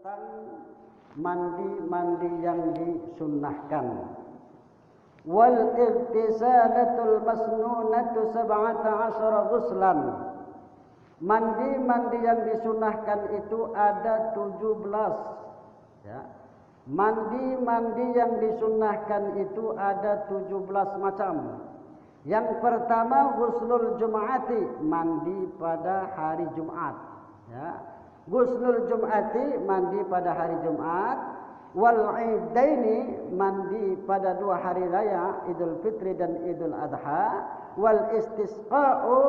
tentang mandi-mandi yang disunnahkan. Wal irtisalatul masnunatu 17 ghuslan. Mandi-mandi yang disunnahkan itu ada 17, ya. Mandi-mandi yang disunnahkan itu ada 17 macam. Yang pertama ghuslul jum'ati, mandi pada hari Jumat, ya. Ghuslul jum'ati, mandi pada hari Jumat. Wal idaini, mandi pada 2 hari raya, Idul Fitri dan Idul Adha. Wal istisqa'u,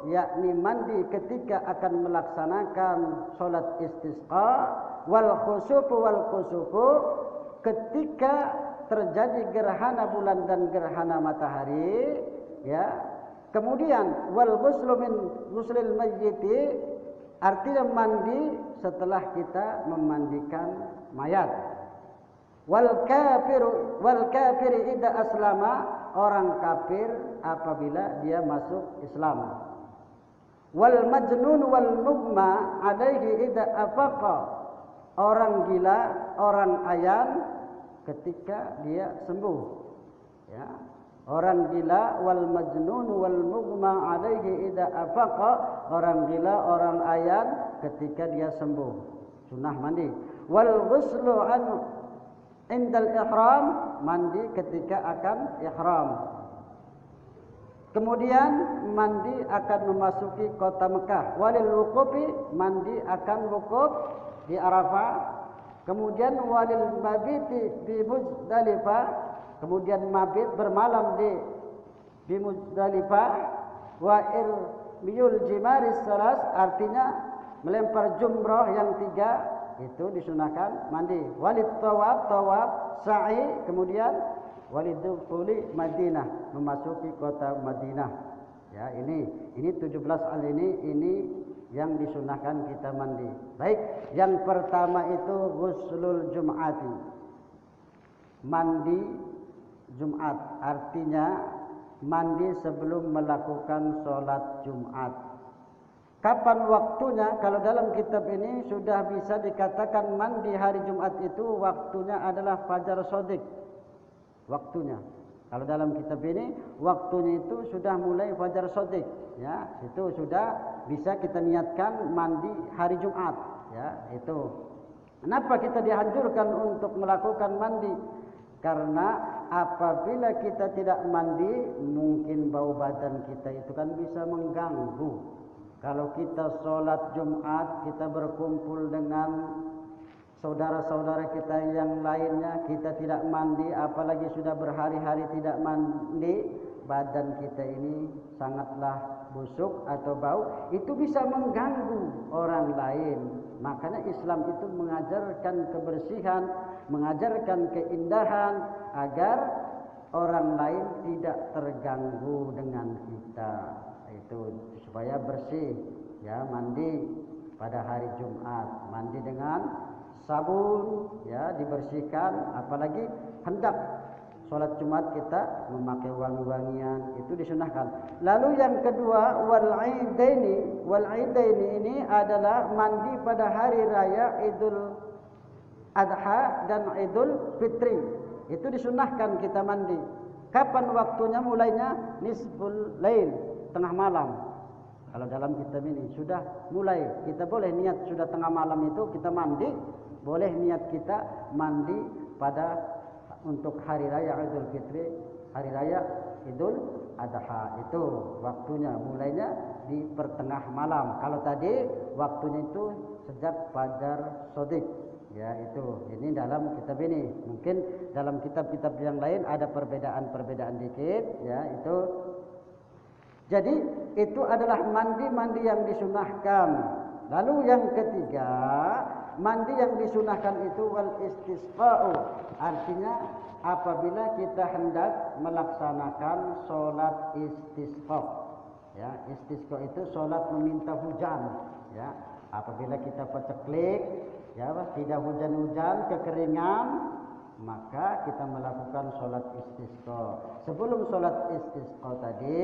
yakni mandi ketika akan melaksanakan sholat istisqa. Wal khusufu wal khusufu, ketika terjadi gerhana bulan dan gerhana matahari, ya. Kemudian wal ghuslu min ghuslil mayyiti, artinya mandi setelah kita memandikan mayat. Wal kafiri idza aslama, orang kafir apabila dia masuk Islam. Wal majnun wal mughma alaihi idza afaqa, orang gila, orang ayan ketika dia sembuh, ya. Orang gila, wal majnun wal mughma alaihi idza afaqa, orang gila, orang ayan ketika dia sembuh, sunnah mandi. Wal ghuslu an indal ihram, mandi ketika akan ihram. Kemudian mandi akan memasuki kota Mekah. Walil wuqufi, mandi akan wukuf di Arafah. Kemudian walil mabiti di Muzdalifah, kemudian mabit bermalam di Muzdalifah. Wa irmiyul jimaris salas, artinya melempar jumrah yang 3, itu disunahkan mandi. Walid tawaf, sa'i, kemudian walidkhuli Madinah, memasuki kota Madinah. Ya, ini 17 hal ini yang disunahkan kita mandi. Baik, yang pertama itu ghuslul jum'ati, mandi Jumat, artinya mandi sebelum melakukan sholat Jumat. Kapan waktunya? Kalau dalam kitab ini sudah bisa dikatakan mandi hari Jumat itu waktunya adalah fajar shodiq. Waktunya. Kalau dalam kitab ini waktunya itu sudah mulai fajar shodiq, ya. Itu sudah bisa kita niatkan mandi hari Jumat, ya. Itu. Kenapa kita dianjurkan untuk melakukan mandi? Karena apabila kita tidak mandi, mungkin bau badan kita itu kan bisa mengganggu. Kalau kita sholat Jumat, kita berkumpul dengan saudara-saudara kita yang lainnya, kita tidak mandi, apalagi sudah berhari-hari tidak mandi, badan kita ini sangatlah busuk atau bau, itu bisa mengganggu orang lain. Makanya Islam itu mengajarkan kebersihan, mengajarkan keindahan agar orang lain tidak terganggu dengan kita. Itu supaya bersih, ya. Mandi pada hari Jumat, mandi dengan sabun, ya, dibersihkan. Apalagi hendak sholat Jumat kita memakai wangi-wangian, itu disunahkan. Lalu yang kedua, wal idaini ini adalah mandi pada hari raya Idul Adha dan Idul Fitri. Itu disunahkan kita mandi. Kapan waktunya? Mulainya nisful lail, tengah malam. Kalau dalam kitab ini sudah mulai, kita boleh niat sudah tengah malam itu kita mandi, boleh niat kita mandi pada untuk hari raya Idul Fitri, hari raya Idul Adha. Itu waktunya mulainya di pertengah malam. Kalau tadi waktunya itu sejak fajar shodiq, ya. Itu ini dalam kitab ini. Mungkin dalam kitab-kitab yang lain ada perbedaan-perbedaan dikit, ya. Itu jadi itu adalah mandi-mandi yang disunahkan. Lalu yang ketiga, mandi yang disunahkan itu wal istisqa'u, artinya apabila kita hendak melaksanakan sholat istisqa, ya. Istisqa itu sholat meminta hujan, ya. Apabila kita paceklik, ya, tidak hujan-hujan, kekeringan, maka kita melakukan sholat istisqa. Sebelum sholat istisqa tadi,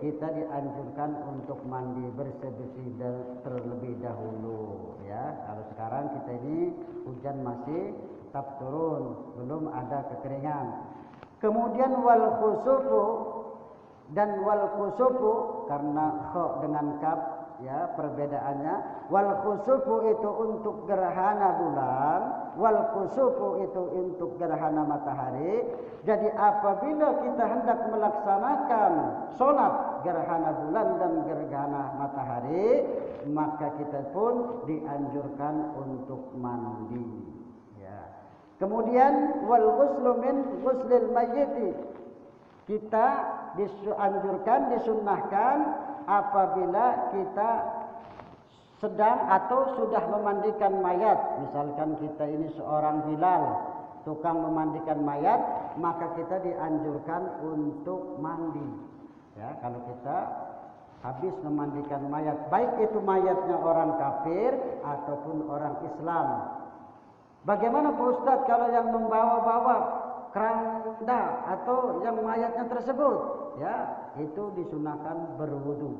kita dianjurkan untuk mandi bersih-bersih terlebih dahulu, ya. Kalau sekarang kita ini hujan masih tetap turun, belum ada kekeringan. Kemudian wal khusufu, dan wal khusufu karena kha dengan kaf ya perbedaannya. Wal khusufu itu untuk gerhana bulan, wal khusufu itu untuk gerhana matahari. Jadi apabila kita hendak melaksanakan solat gerhana bulan dan gerhana matahari, maka kita pun dianjurkan untuk mandi ya. Kemudian wal ghuslu min ghuslil mayyit, kita dianjurkan, disunnahkan apabila kita sedang atau sudah memandikan mayat. Misalkan kita ini seorang Bilal, tukang memandikan mayat, maka kita dianjurkan untuk mandi. Ya, kalau kita habis memandikan mayat, baik itu mayatnya orang kafir ataupun orang Islam. Bagaimana Pak Ustadz kalau yang membawa-bawa keranda atau yang mayatnya tersebut? Ya, itu disunahkan berwudu.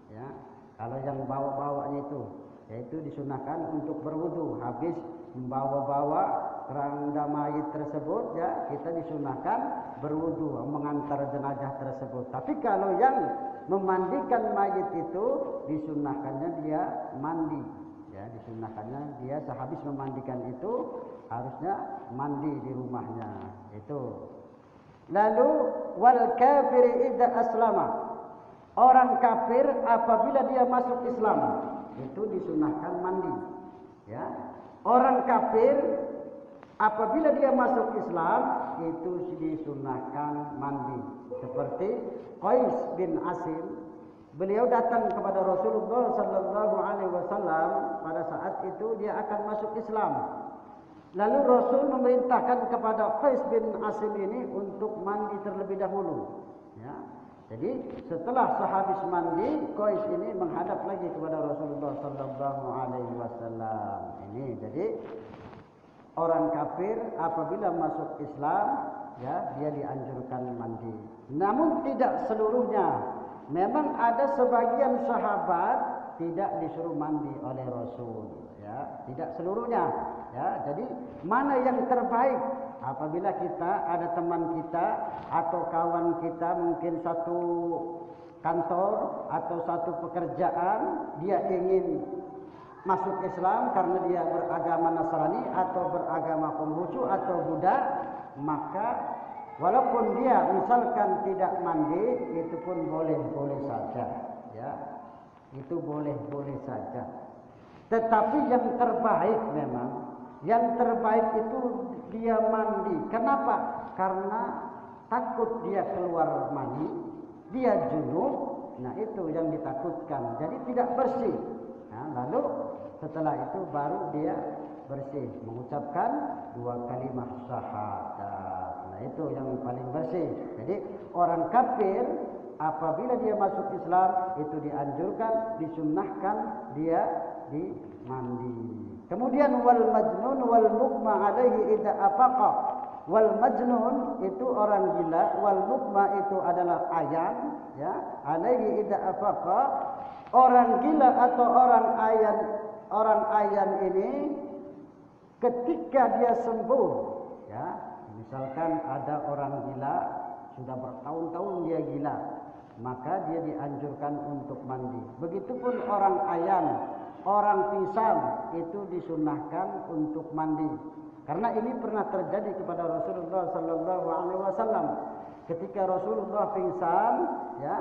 Ya, kalau yang bawa-bawanya itu, yaitu disunahkan untuk berwudu. Habis membawa-bawa keranda mayat tersebut, ya kita disunahkan berwudu mengantar jenazah tersebut. Tapi kalau yang memandikan mayat itu disunahkannya dia mandi. Ya, disunahkannya dia sehabis memandikan itu harusnya mandi di rumahnya. Itu. Lalu wal kafir idza aslama, orang kafir apabila dia masuk Islam itu disunahkan mandi. Ya, orang kafir apabila dia masuk Islam itu disunahkan mandi. Seperti Qais bin Asim, beliau datang kepada Rasulullah sallallahu alaihi wasallam pada saat itu dia akan masuk Islam. Lalu Rasul memerintahkan kepada Qais bin Asim ini untuk mandi terlebih dahulu. Ya. Jadi setelah sehabis mandi, Qais ini menghadap lagi kepada Rasulullah sallallahu alaihi wasallam. Ini jadi orang kafir apabila masuk Islam, ya dia dianjurkan mandi. Namun tidak seluruhnya. Memang ada sebagian sahabat tidak disuruh mandi oleh Rasul, ya, tidak seluruhnya, ya. Jadi mana yang terbaik apabila kita ada teman kita atau kawan kita mungkin satu kantor atau satu pekerjaan, dia ingin masuk Islam karena dia beragama Nasrani atau beragama Konghucu atau Buddha, maka walaupun dia misalkan tidak mandi, itu pun boleh-boleh saja, ya. Itu boleh-boleh saja. Tetapi yang terbaik memang, yang terbaik itu dia mandi. Kenapa? Karena takut dia keluar mani, dia junub. Nah, itu yang ditakutkan. Jadi tidak bersih. Nah, lalu setelah itu baru dia bersih, mengucapkan 2 kalimat syahadat. Nah, itu yang paling bersih. Jadi orang kafir apabila dia masuk Islam itu dianjurkan, disunnahkan dia dimandi. Kemudian wal majnun wal mughma alaihi idza afaqa. Wal majnun itu orang gila, wal mughma itu adalah ayan, ya. Alaihi idza afaqa, orang gila atau orang ayan ini ketika dia sembuh, ya. Misalkan ada orang gila sudah bertahun-tahun dia gila, maka dia dianjurkan untuk mandi. Begitupun orang ayan, orang pingsan itu disunahkan untuk mandi. Karena ini pernah terjadi kepada Rasulullah sallallahu alaihi wasallam. Ketika Rasulullah pingsan, ya,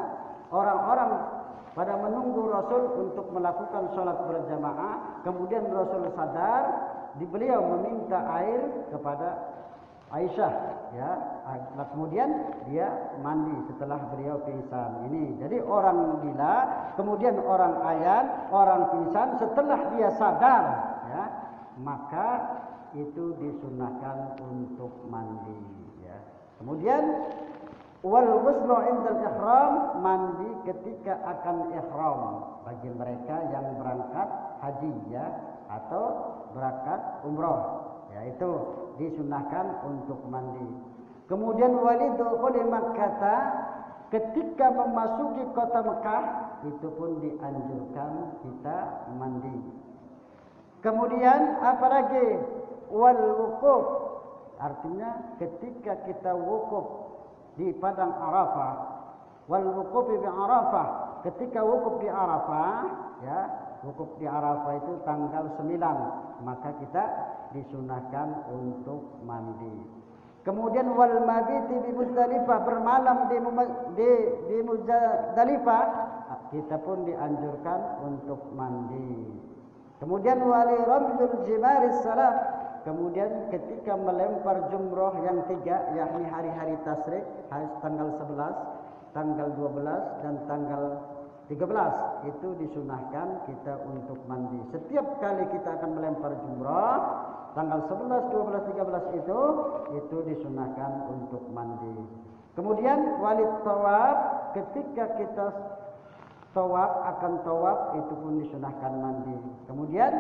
orang-orang pada menunggu Rasul untuk melakukan sholat berjamaah. Kemudian Rasul sadar, beliau meminta air kepada Aisyah, ya. Kemudian dia mandi setelah beliau pingsan. Ini jadi orang gila, kemudian orang ayan, orang pingsan, setelah dia sadar, ya, maka itu disunahkan untuk mandi, ya. Kemudian wal ghuslu 'indal ihram, mandi ketika akan ihram bagi mereka yang berangkat haji, ya, atau berangkat umroh. Ya, itu disunahkan untuk mandi. Kemudian walidukhul Makkah, ketika memasuki kota Mekah itu pun dianjurkan kita mandi. Kemudian apa lagi? wal wukuf, artinya ketika kita wukuf di padang Arafah, wal wukuf di Arafah, ketika wukuf di Arafah, ya, wukuf di Arafah itu tanggal 9, maka kita disunahkan untuk mandi. Kemudian wal mabiti bi Muzdalifah, bermalam di Muzdalifah, kita pun dianjurkan untuk mandi. Kemudian wali ramyul jimaris salah, kemudian ketika melempar jumroh yang 3, yakni hari-hari tasyrik, tanggal 11, tanggal 12 dan tanggal 13, itu disunahkan kita untuk mandi. Setiap kali kita akan melempar jumrah tanggal 11, 12, 13 itu disunahkan untuk mandi. Kemudian walid tawaf, ketika kita akan tawaf itu pun disunahkan mandi. Kemudian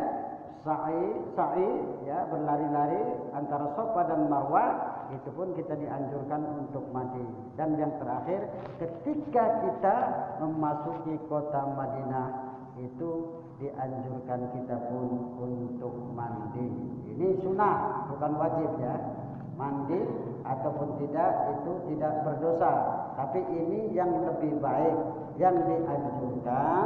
sa'i ya, berlari-lari antara Safa dan Marwah, itu pun kita dianjurkan untuk mandi. Dan yang terakhir, ketika kita memasuki kota Madinah, itu dianjurkan kita pun untuk mandi. Ini sunnah, bukan wajib ya. Mandi ataupun tidak itu tidak berdosa, tapi ini yang lebih baik, yang dianjurkan,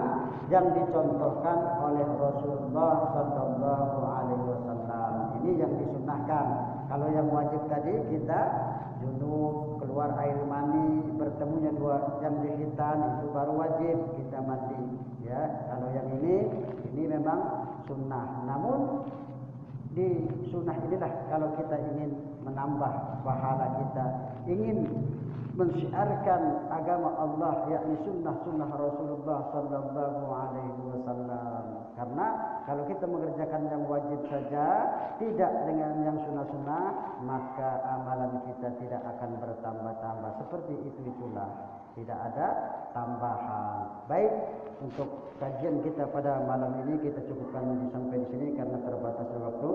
yang dicontohkan oleh Rasulullah sallallahu alaihi wasallam. Ini yang disunahkan. Kalau yang wajib tadi kita junub, keluar air mani, bertemunya dua yang di khitan, itu baru wajib kita mandi ya. Kalau yang ini memang sunnah. Namun di sunnah inilah kalau kita ingin menambah pahala kita, ingin mensyiarkan agama Allah, yakni sunnah Rasulullah sallallahu alaihi wasallam. Karena kalau kita mengerjakan yang wajib saja, tidak dengan yang sunnah-sunnah, maka amalan kita tidak akan bertambah-tambah. Seperti itulah, tidak ada tambahan. Baik, untuk kajian kita pada malam ini kita cukupkan sampai di sini karena terbatasnya waktu.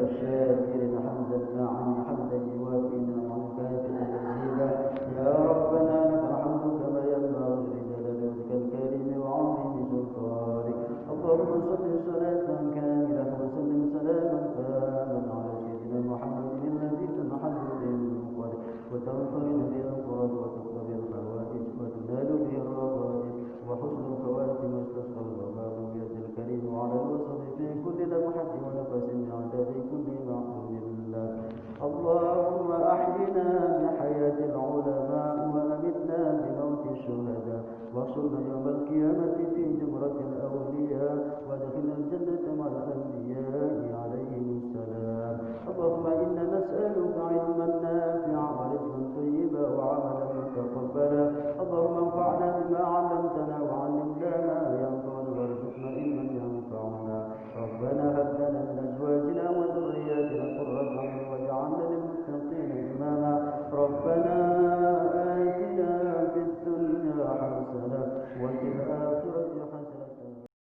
الشاكرين حمدا عن